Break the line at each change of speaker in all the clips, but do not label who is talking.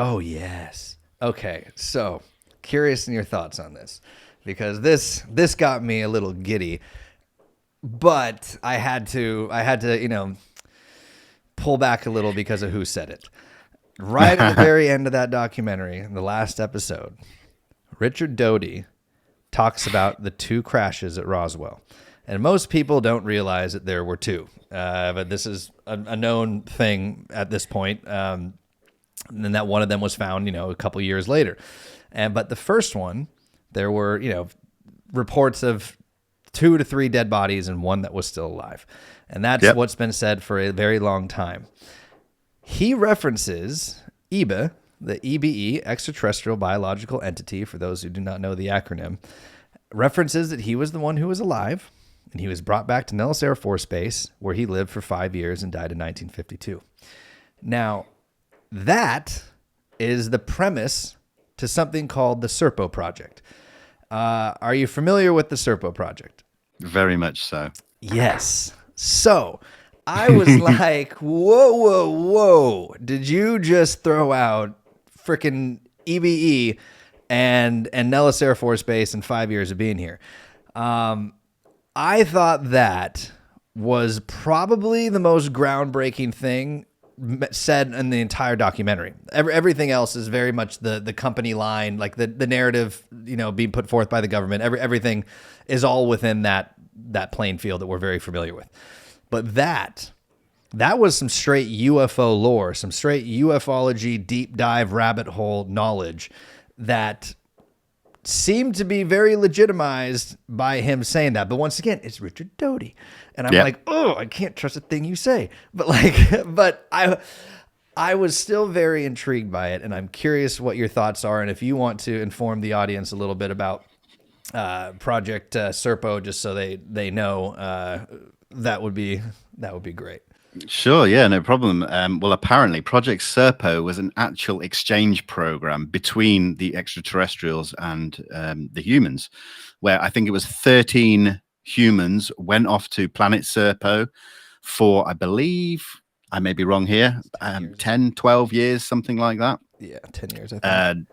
Oh, yes. Okay, so curious in your thoughts on this because this got me a little giddy, but I had to pull back a little because of who said it. Right at the very end of that documentary, in the last episode, Richard Doty talks about the two crashes at Roswell. And most people don't realize that there were two. But this is a known thing at this point. And that one of them was found, a couple years later. But the first one, there were, reports of 2 to 3 dead bodies and one that was still alive. And that's what's been said for a very long time. He references EBE, the EBE, extraterrestrial biological entity, for those who do not know the acronym, references that he was the one who was alive, and he was brought back to Nellis Air Force Base, where he lived for 5 years and died in 1952. Now, that is the premise to something called the Serpo Project. Are you familiar with the Serpo Project?
Very much so.
Yes. So I was like, whoa. Did you just throw out freaking EBE and Nellis Air Force Base in 5 years of being here? I thought that was probably the most groundbreaking thing said in the entire documentary. Everything else is very much the company line, like the narrative, being put forth by the government. Everything is all within that playing field that we're very familiar with. But that was some straight UFO lore, some straight ufology deep dive rabbit hole knowledge that seemed to be very legitimized by him saying that. But once again, it's Richard Doty. And I'm like, oh, I can't trust a thing you say. But I was still very intrigued by it. And I'm curious what your thoughts are. And if you want to inform the audience a little bit about Project Serpo, just so they know, that would be great.
Sure, yeah, no problem. Well, apparently Project Serpo was an actual exchange program between the extraterrestrials and the humans, where I think it was 13 humans went off to planet Serpo for, I believe, I may be wrong here, 10, 12 years, something like that.
Yeah, 10 years, I think.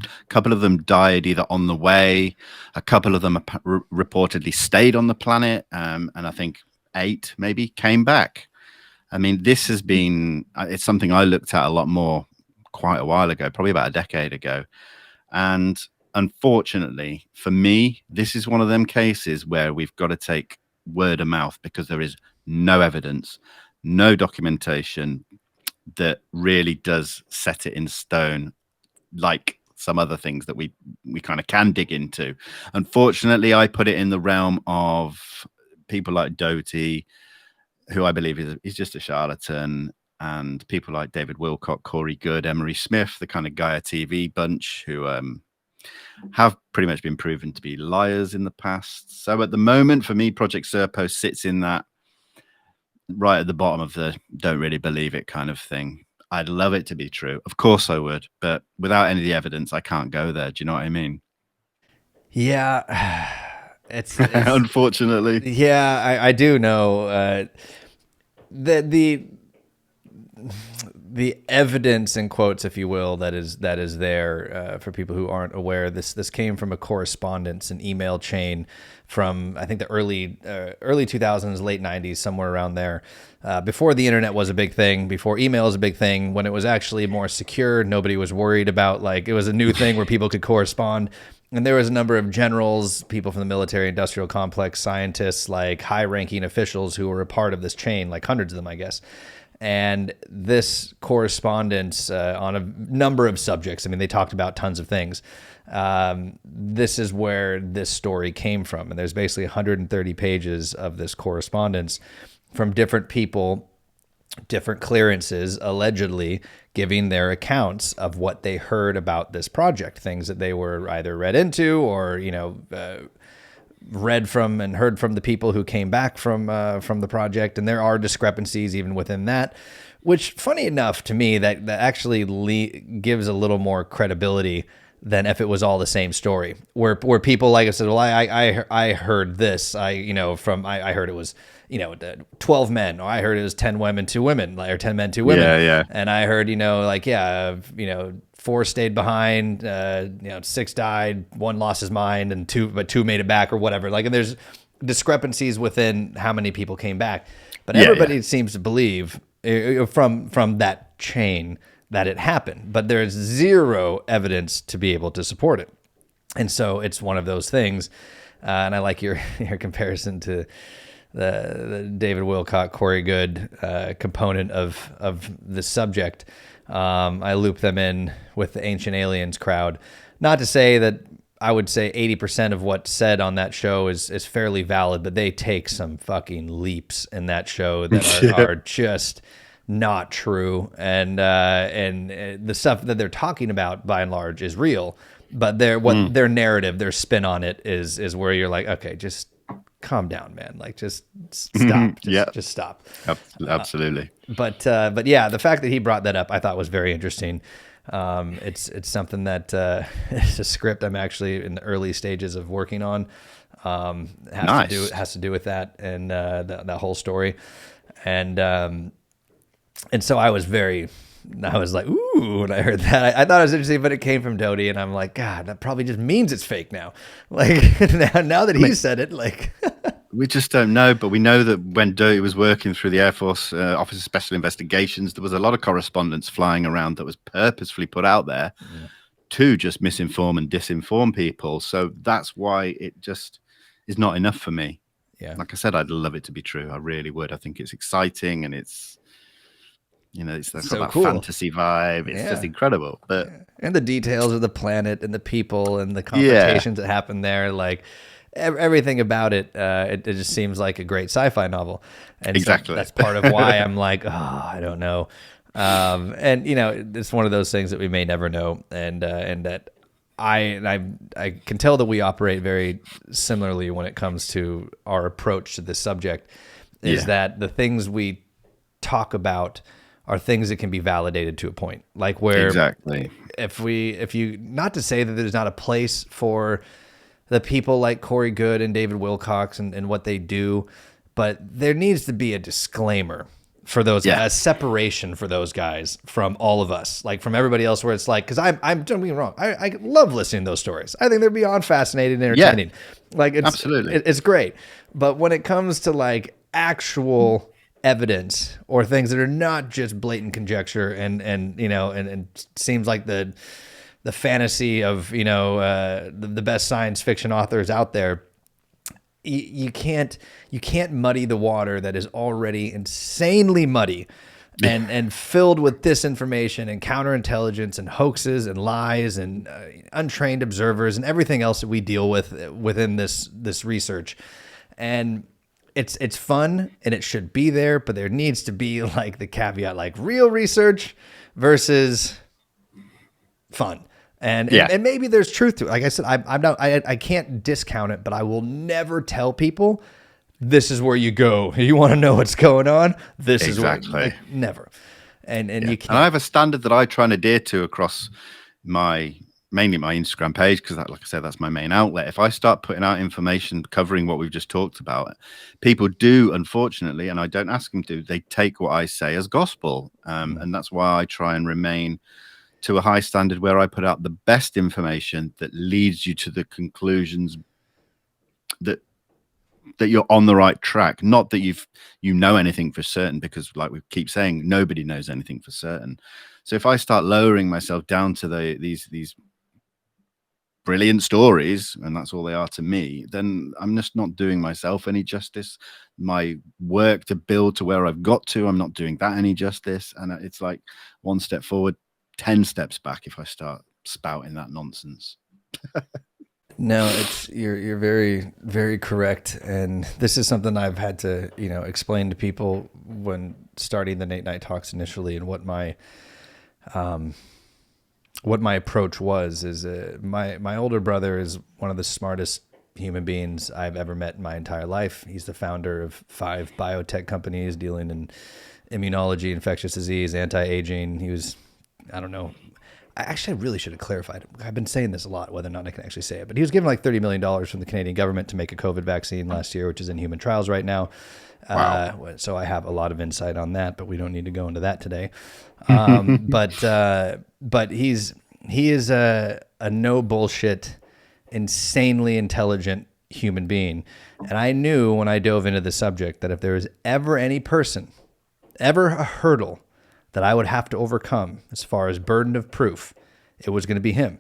A couple of them died either on the way. A couple of them reportedly stayed on the planet, and I think 8 maybe came back. I mean, this has been, it's something I looked at a lot more quite a while ago, probably about a decade ago. And unfortunately for me, this is one of them cases where we've got to take word of mouth, because there is no evidence, no documentation that really does set it in stone, like some other things that we kind of can dig into. Unfortunately, I put it in the realm of people like Doty, who I believe is just a charlatan, and people like David Wilcock, Corey Good, Emery Smith, the kind of Gaia TV bunch who have pretty much been proven to be liars in the past. So at the moment, for me, Project Serpo sits in that right at the bottom of the don't really believe it kind of thing. I'd love it to be true. Of course I would. But without any of the evidence, I can't go there. Do you know what I mean?
Yeah. It's
unfortunately.
Yeah, I do know. The evidence, in quotes, if you will, that is there for people who aren't aware. This came from a correspondence, an email chain from, I think, the early 2000s, late 90s, somewhere around there. Before the internet was a big thing, before email was a big thing, when it was actually more secure, nobody was worried about, like, it was a new thing where people could correspond. And there was a number of generals, people from the military industrial complex, scientists, like high-ranking officials who were a part of this chain, like hundreds of them, I guess. And this correspondence on a number of subjects, I mean, they talked about tons of things. This is where this story came from. And there's basically 130 pages of this correspondence from different people, different clearances, allegedly giving their accounts of what they heard about this project, things that they were either read into or, read from and heard from the people who came back from the project. And there are discrepancies even within that, which, funny enough to me, that actually gives a little more credibility than if it was all the same story, where people, like I said, well, I heard this, I heard it was, the 12 men. Or I heard it was 10 women, 2 women, or 10 men, 2 women.
Yeah.
And I heard, 4 stayed behind, 6 died, 1 lost his mind, and 2 made it back or whatever. Like, and there's discrepancies within how many people came back. But everybody seems to believe from that chain that it happened, but there's zero evidence to be able to support it. And so it's one of those things. And I like your comparison to the David Wilcock, Corey Goode component of the subject. I loop them in with the Ancient Aliens crowd. Not to say that I would say 80% of what's said on that show is fairly valid, but they take some fucking leaps in that show that are just not true. And the stuff that they're talking about, by and large, is real. But their narrative, their spin on it is where you're like, okay, just calm down, man. Like, just stop. Just stop.
Absolutely.
But yeah, the fact that he brought that up, I thought was very interesting. It's something that it's a script I'm actually in the early stages of working on. Has to do with that and that whole story, and so I was like, ooh, when I heard that. I thought it was interesting, but it came from Doty, and I'm like, God, that probably just means it's fake now. Like, now that he said it, like...
We just don't know, but we know that when Doty was working through the Air Force Office of Special Investigations, there was a lot of correspondence flying around that was purposefully put out there to just misinform and disinform people. So that's why it just is not enough for me.
Yeah.
Like I said, I'd love it to be true. I really would. I think it's exciting, and it's, it's got that
cool
fantasy vibe. It's just incredible. But
and the details of the planet and the people and the confrontations that happen there, like... Everything about it, it just seems like a great sci-fi novel, and
exactly.
So that's part of why I'm like, I don't know, and it's one of those things that we may never know, and that I can tell that we operate very similarly when it comes to our approach to this subject. Is that the things we talk about are things that can be validated to a point, like where if you not to say that there's not a place for the people like Corey Goode and David Wilcox and what they do, but there needs to be a disclaimer for those guys, a separation for those guys from all of us, like from everybody else, where it's like, because don't get me wrong, I love listening to those stories. I think they're beyond fascinating and entertaining. Like, it's absolutely, it's great. But when it comes to like actual evidence or things that are not just blatant conjecture and seems like the fantasy of the best science fiction authors out there, you can't muddy the water that is already insanely muddy and filled with disinformation and counterintelligence and hoaxes and lies and untrained observers and everything else that we deal with within this research. And it's fun and it should be there, but there needs to be like the caveat, like real research versus fun. And maybe there's truth to it. Like I said, I can't discount it, but I will never tell people this is where you go. You want to know what's going on? This is where, like, never. And you can't.
And I have a standard that I try and adhere to across mainly my Instagram page, because like I said, that's my main outlet. If I start putting out information covering what we've just talked about, people do, unfortunately, and I don't ask them to, they take what I say as gospel. And that's why I try and remain to a high standard where I put out the best information that leads you to the conclusions that you're on the right track. Not that you know anything for certain, because like we keep saying, nobody knows anything for certain. So if I start lowering myself down to these brilliant stories, and that's all they are to me, then I'm just not doing myself any justice. My work to build to where I've got to, I'm not doing that any justice. And it's like one step forward, 10 steps back if I start spouting that nonsense.
No, you're very, very correct. And this is something I've had to, explain to people when starting the Nate Night Talks initially, and what my approach was is my older brother is one of the smartest human beings I've ever met in my entire life. He's the founder of 5 biotech companies dealing in immunology, infectious disease, anti-aging. He was, I don't know, I really should have clarified. I've been saying this a lot, whether or not I can actually say it. But he was given like $30 million from the Canadian government to make a COVID vaccine last year, which is in human trials right now.
Wow.
So I have a lot of insight on that, but we don't need to go into that today. But he is a no bullshit, insanely intelligent human being. And I knew when I dove into the subject that if there was ever any person, ever a hurdle that I would have to overcome as far as burden of proof, it was going to be him.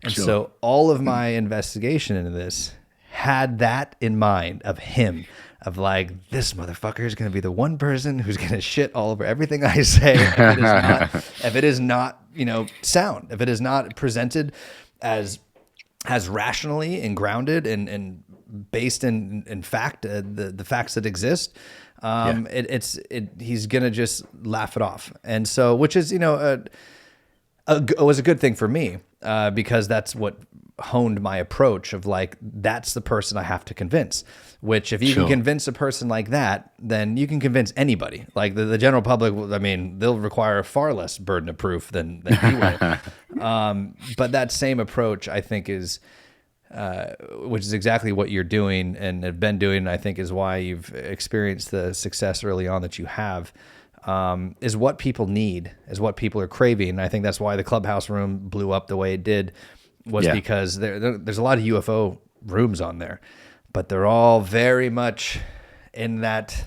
And
Sure.
so all of my investigation into this had that in mind of him, of like, this motherfucker is going to be the one person who's going to shit all over everything I say if it is not, sound, if it is not presented as rationally and grounded and based in fact, the facts that exist. He's gonna just laugh it off, and so, which is, was a good thing for me, because that's what honed my approach of like, that's the person I have to convince. Which, if you can convince a person like that, then you can convince anybody. Like the general public, I mean, they'll require far less burden of proof than he will. But that same approach, I think, is. Which is exactly what you're doing and have been doing, and I think is why you've experienced the success early on that you have, is what people need, is what people are craving. And I think that's why the Clubhouse room blew up the way it did, was because there's a lot of UFO rooms on there, but they're all very much in that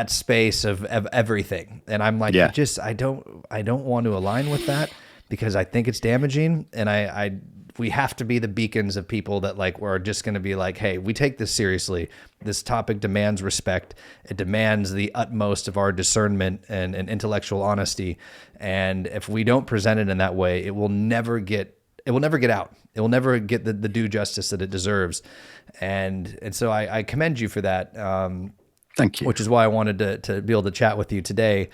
space of everything. And I'm like, I don't want to align with that, because I think it's damaging, and we have to be the beacons of people that like are just going to be like, hey, we take this seriously. This topic demands respect. It demands the utmost of our discernment and intellectual honesty. And if we don't present it in that way, it will never get out. It will never get the due justice that it deserves. And so I commend you for that.
Thank you.
Which is why I wanted to be able to chat with you today.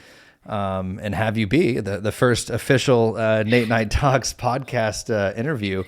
And have you be the first official Nate Night Talks podcast interview.